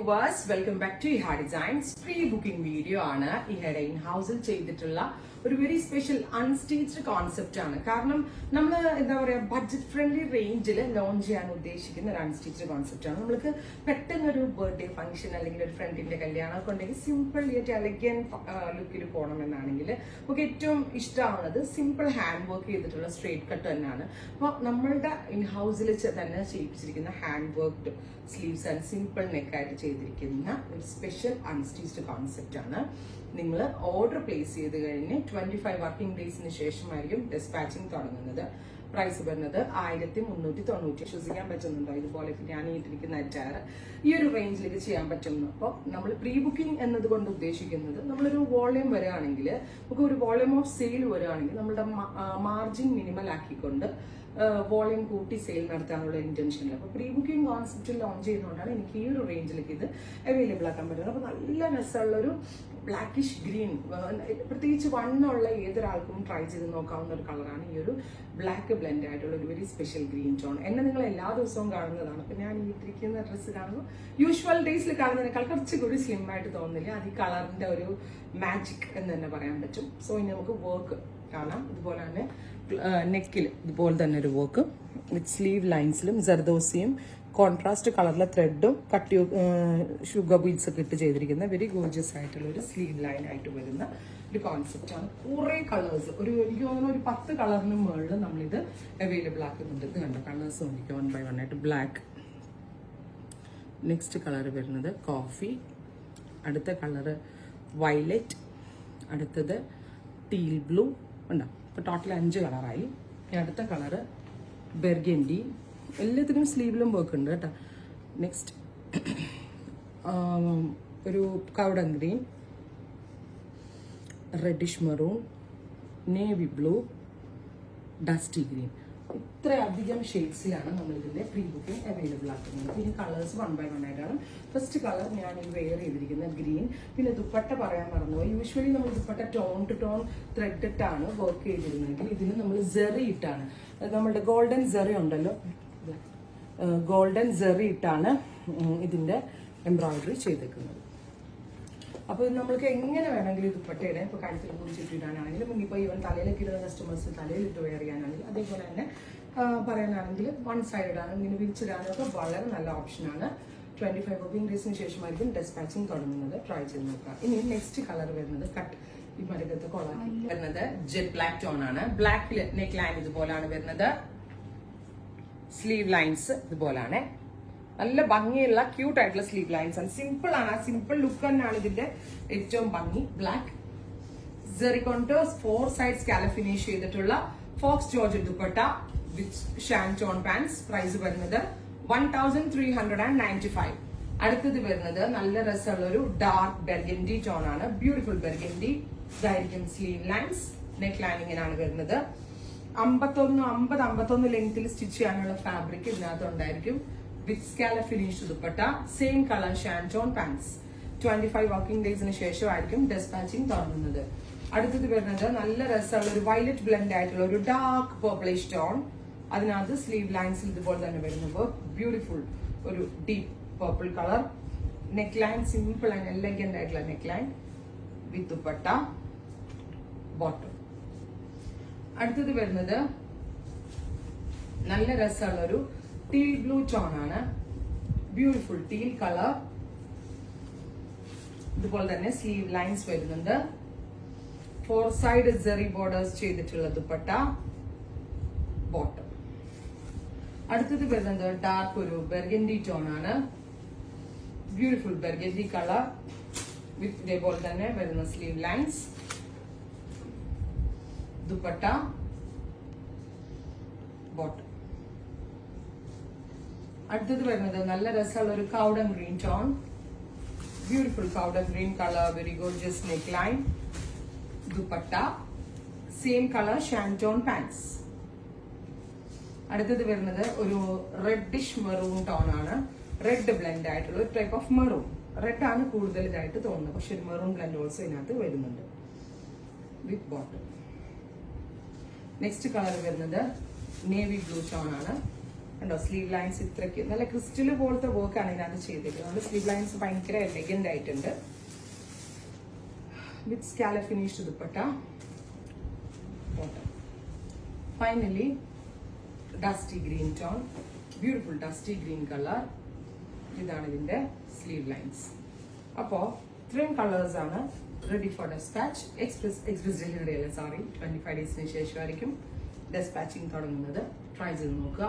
Viewers, welcome back to Iha designs. Pre booking video ആണ്. ഇഹയുടെ in ഹൗസിൽ ചെയ്തിട്ടുള്ള ഒരു വെരി സ്പെഷ്യൽ അൺസ്റ്റേജ്ഡ് കോൺസെപ്റ്റ് ആണ്. കാരണം നമ്മൾ എന്താ പറയാ ബഡ്ജറ്റ് ഫ്രണ്ട്ലി റേഞ്ചിൽ ലോഞ്ച് ചെയ്യാൻ ഉദ്ദേശിക്കുന്ന ഒരു അൺസ്റ്റേജ്ഡ് കോൺസെപ്റ്റ് ആണ്. നമ്മൾക്ക് പെട്ടെന്ന് ഒരു ബർത്ത്ഡേ ഫംഗ്ഷൻ അല്ലെങ്കിൽ ഒരു ഫ്രണ്ടിന്റെ കല്യാണം ഒക്കെ ഉണ്ടെങ്കിൽ സിമ്പിൾ ആയിട്ട് എലഗൻ ലുക്കിൽ പോകണമെന്നാണെങ്കിൽ നമുക്ക് ഏറ്റവും ഇഷ്ടമാവുന്നത് സിമ്പിൾ ഹാൻഡ് വർക്ക് ചെയ്തിട്ടുള്ള സ്ട്രേറ്റ് കട്ട് തന്നെയാണ്. അപ്പോൾ നമ്മളുടെ ഇൻ ഹൗസിൽ തന്നെ ചെയ്യിപ്പിച്ചിരിക്കുന്ന hand worked sleeves and simple നെക്കായിട്ട് ചെയ്തിരിക്കുന്ന ഒരു സ്പെഷ്യൽ അൺസ്റ്റേജ്ഡ് കോൺസെപ്റ്റ് ആണ്. നിങ്ങൾ ഓർഡർ പ്ലേസ് ചെയ്ത് കഴിഞ്ഞ് 25 വർക്കിംഗ് ഡേയ്സിന് ശേഷമായിരിക്കും ഡിസ്പാച്ചിങ് തുടങ്ങുന്നത്. പ്രൈസ് വരുന്നത് 1390. വിശ്വസിക്കാൻ പറ്റുന്നുണ്ടോ? ഇതുപോലെ ഞാൻ ഇട്ടിരിക്കുന്ന അറ്റാർ ഈ ഒരു റേഞ്ചിലേക്ക് ചെയ്യാൻ പറ്റുന്നു. അപ്പോൾ നമ്മൾ പ്രീ ബുക്കിംഗ് എന്നതുകൊണ്ട് ഉദ്ദേശിക്കുന്നത് നമ്മളൊരു വോളിയം വരികയാണെങ്കിൽ, നമുക്ക് ഒരു വോളിയം ഓഫ് സെയിൽ വരികയാണെങ്കിൽ നമ്മുടെ മാർജിൻ മിനിമൽ ആക്കിക്കൊണ്ട് വോളിയം കൂട്ടി സെയിൽ നടത്താനുള്ള ഇന്റൻഷനിൽ അപ്പോൾ പ്രീ ബുക്കിംഗ് കോൺസെപ്റ്റ് ലോഞ്ച് ചെയ്യുന്നതുകൊണ്ടാണ് എനിക്ക് ഈ ഒരു റേഞ്ചിലേക്ക് ഇത് അവൈലബിൾ ആക്കാൻ പറ്റുന്നത്. അപ്പോൾ നല്ല രസമുള്ളൊരു ബ്ലാക്കിഷ് ഗ്രീൻ, പ്രത്യേകിച്ച് വണ്ണുള്ള ഏതൊരാൾക്കും ട്രൈ ചെയ്ത് നോക്കാവുന്ന ഒരു കളറാണ് ഈ ഒരു ബ്ലാക്ക് ബ്ലെൻഡ് ആയിട്ടുള്ള ഒരു വെരി സ്പെഷ്യൽ ഗ്രീൻ ടോൺ. എന്നെ നിങ്ങൾ എല്ലാ ദിവസവും കാണുന്നതാണ്. അപ്പം ഞാൻ ഈ ഇട്ടിരിക്കുന്ന ഡ്രസ്സ് കാണുമ്പോൾ യൂഷ്വൽ ഡേയ്സിൽ കാണുന്നതിനേക്കാൾ കുറച്ചുകൂടി സ്ലിം ആയിട്ട് തോന്നുന്നില്ല. അത് ഈ കളറിന്റെ ഒരു മാജിക് എന്ന് തന്നെ പറയാൻ പറ്റും. സോ ഇനി നമുക്ക് വർക്ക് കാണാം. ഇതുപോലെ തന്നെ നെക്കിൽ ഇതുപോലെ തന്നെ ഒരു വർക്ക് വിത്ത് സ്ലീവ് ലൈൻസിലും ജർദോസിയും കോൺട്രാസ്റ്റ് കളറിലെ ത്രെഡും കട്ടിയോ ഷുഗർ ബീഡ്സ് ഒക്കെ ഇട്ട് ചെയ്തിരിക്കുന്ന വെരി ഗോർജിയസ് ആയിട്ടുള്ള ഒരു സ്ലീവ് ലൈൻ ആയിട്ട് വരുന്ന ഒരു കോൺസെപ്റ്റ് ആണ്. കുറേ കളേഴ്സ്, എനിക്ക് തോന്നുന്നു ഒരു 10 കളറിന് മുകളിൽ നമ്മളിത് അവൈലബിൾ ആക്കുന്നുണ്ട്. ഇത് കണ്ട കളേഴ്സ് നോക്കിക്കുക, 1 by 1 ആയിട്ട്. ബ്ലാക്ക്, നെക്സ്റ്റ് കളർ വരുന്നത് കോഫി, അടുത്ത കളറ് വയലറ്റ്, അടുത്തത് ടീൽ ബ്ലൂ ഉണ്ടോ. അപ്പോൾ ടോട്ടൽ 5 കളറായി. അടുത്ത കളറ് ബെർഗൻഡി, എല്ലാത്തിനും സ്ലീവിലും വർക്ക് ഉണ്ട് കേട്ടോ. നെക്സ്റ്റ് ഒരു കൗഡൻ green, reddish maroon, navy blue, dusty green. ഇത്രയധികം ഷെയ്ഡ്സിലാണ് നമ്മൾ ഇതിന്റെ പ്രീ ബുക്കിംഗ് അവൈലബിൾ ആക്കുന്നത്. പിന്നെ കളേഴ്സ് 1 by 1 ആയിട്ടാണ്. ഫസ്റ്റ് കളർ ഞാൻ ഈ വെയർ ചെയ്തിരിക്കുന്ന ഗ്രീൻ. പിന്നെ ദുപ്പട്ട പറയാൻ മറന്നുപോയി. യൂഷ്വലി നമ്മൾ dupatta tone to tone thread ഇട്ടാണ് വർക്ക് ചെയ്തിരുന്നെങ്കിൽ ഇതിന് നമ്മൾ സെറി ഇട്ടാണ്, നമ്മളുടെ ഗോൾഡൻ സെറി ഉണ്ടല്ലോ, ഗോൾഡൻ സെറി ഇട്ടാണ് ഇതിന്റെ എംബ്രോയിഡറി ചെയ്തേക്കുന്നത്. അപ്പോൾ നമ്മൾക്ക് എങ്ങനെ വേണമെങ്കിലും ദുപ്പട്ടയുടെ ഇപ്പോൾ കഴുത്തിൽ കുടിച്ചിട്ടിടാനാണെങ്കിലും, ഇനിയിപ്പോൾ ഈവൻ തലയിലേക്ക് ഇടുന്ന കസ്റ്റമേഴ്സ് തലയിലിട്ട് വെയർ ചെയ്യാനാണെങ്കിൽ, അതേപോലെ തന്നെ പറയാനാണെങ്കിൽ 1 സൈഡ് ആണ് ഇങ്ങനെ വിരിച്ചിടാനും ഒക്കെ വളരെ നല്ല ഓപ്ഷനാണ്. 25 വർക്കിംഗ് ഡേയ്സിന് ശേഷമായിരിക്കും ഡിസ്പാച്ചിങ് തുടങ്ങുന്നത്. ട്രൈ ചെയ്ത് നോക്കാം. ഇനി നെക്സ്റ്റ് കളർ വരുന്നത് കട്ട് ഈ മരകത്ത് കൊളാൻ വരുന്നത് ജെറ്റ് ബ്ലാക്ക് ടോൺ ആണ്. ബ്ലാക്കിൽ നെക്ക് ലൈൻ ഇതുപോലാണ് വരുന്നത്, സ്ലീവ് ലൈൻസ് ഇതുപോലാണ്. നല്ല ഭംഗിയുള്ള ക്യൂട്ട് ആയിട്ടുള്ള സ്ലീവ് ലൈൻസ് ആണ്. സിമ്പിൾ ആണ്. ആ സിമ്പിൾ ലുക്ക് തന്നെയാണ് ഇതിന്റെ ഏറ്റവും ഭംഗി. ബ്ലാക്ക് സെറി കോണ്ടേഴ്സ്, 4 സൈഡ് സ്കാലപ്പ് ഫിനിഷ് ചെയ്തിട്ടുള്ള faux georgette dupatta with shantoon pants. Price വരുന്നത് 1395. അടുത്തത് വരുന്നത് നല്ല രസമുള്ള ഒരു ഡാർക്ക് ബെർഗൻഡി ടോൺ ആണ്. Beautiful burgundy. ഇതായിരിക്കും സ്ലീവ് ലൈൻസ്. നെക്ക് ലൈനിങ്ങിനാണ് വരുന്നത്. 51 ലെങ്ത്തിൽ സ്റ്റിച്ച് ചെയ്യാനുള്ള ഫാബ്രിക് ഇതിനകത്ത് ഉണ്ടായിരിക്കും. With scallop finish dupatta, same colour shantoon pants. 25 working ഡേയ്സിന് ശേഷമായിരിക്കും ഡിസ്പാച്ചിങ് തുടങ്ങുന്നത്. അടുത്തത് വരുന്നത് നല്ല രസമുള്ള ഒരു വയലറ്റ് ബ്ലെൻഡ് ആയിട്ടുള്ള ഒരു ഡാർക്ക് പർപ്പിളിഷ് ടോൺ. അതിനകത്ത് സ്ലീവ് ലൈൻസിൽ ഇതുപോലെ തന്നെ വരുന്നത് ബ്യൂട്ടിഫുൾ ഒരു deep purple colour. Neck line simple and elegant ആയിട്ടുള്ള neck line with dupatta, bottom. അടുത്തത് വരുന്നത് നല്ല രസമുള്ള ഒരു ടീൽ ബ്ലൂ ടോൺ ആണ്. Beautiful teal colour. ഇതുപോലെ തന്നെ സ്ലീവ് ലൈൻസ് വരുന്നുണ്ട്. 4 സൈഡ് സെറി ബോർഡേഴ്സ് ചെയ്തിട്ടുള്ള ദുപ്പട്ട, ബോട്ടം. അടുത്തത് വരുന്നത് ഡാർക്ക് ഒരു ബെർഗൻഡി ടോൺ ആണ്. ബ്യൂട്ടിഫുൾ ബെർഗൻഡി കളർ വിത്ത് ഇതേപോലെ തന്നെ വരുന്ന സ്ലീവ് ലൈൻസ്, ദുപ്പട്ട, ബോട്ടം. അടുത്തത് വരുന്നത് നല്ല രസമുള്ള ഒരു കൗഡൻ ഗ്രീൻ ടോൺ. ബ്യൂട്ടിഫുൾ കൗഡൻ green colour, very gorgeous neck line, dupatta, same colour shantoon pants. അടുത്തത് വരുന്നത് ഒരു റെഡിഷ് മെറൂൺ ടോൺ ആണ്. റെഡ് ബ്ലെൻഡ് ആയിട്ടുള്ള ഒരു ടൈപ്പ് ഓഫ് മെറൂൺ. റെഡ് ആണ് കൂടുതൽ ഇതായിട്ട് തോന്നുന്നത്, പക്ഷെ ഒരു മെറൂൺ ബ്ലെൻഡ് ഓൾസോ ഇതിനകത്ത് വരുന്നുണ്ട് വിത്ത് ബോട്ടം. നെക്സ്റ്റ് കളർ വരുന്നത് നേവി ബ്ലൂ ടോൺ ആണ്. ഉണ്ടോ സ്ലീവ് ലൈൻസ് ഇത്രയ്ക്ക് നല്ല ക്രിസ്റ്റൽ പോലത്തെ വർക്കാണ് ഇതിനകത്ത് ചെയ്തിരിക്കുന്നത്. സ്ലീവ് ലൈൻസ് ഭയങ്കര എലഗന്റ് ആയിട്ടുണ്ട്. With scallop finished dupatta. Finally dusty green tone, beautiful dusty green colour. ഇതാണ് ഇതിന്റെ സ്ലീവ് ലൈൻസ്. അപ്പോ ഇത്രയും കളേഴ്സ് ആണ് ready for despatch. Express delivery അല്ല, സോറി, 25 ഡേയ്സിന് ശേഷമായിരിക്കും ഡെസ്പാച്ചിങ് തുടങ്ങുന്നത്. ട്രൈ ചെയ്ത് നോക്കുക.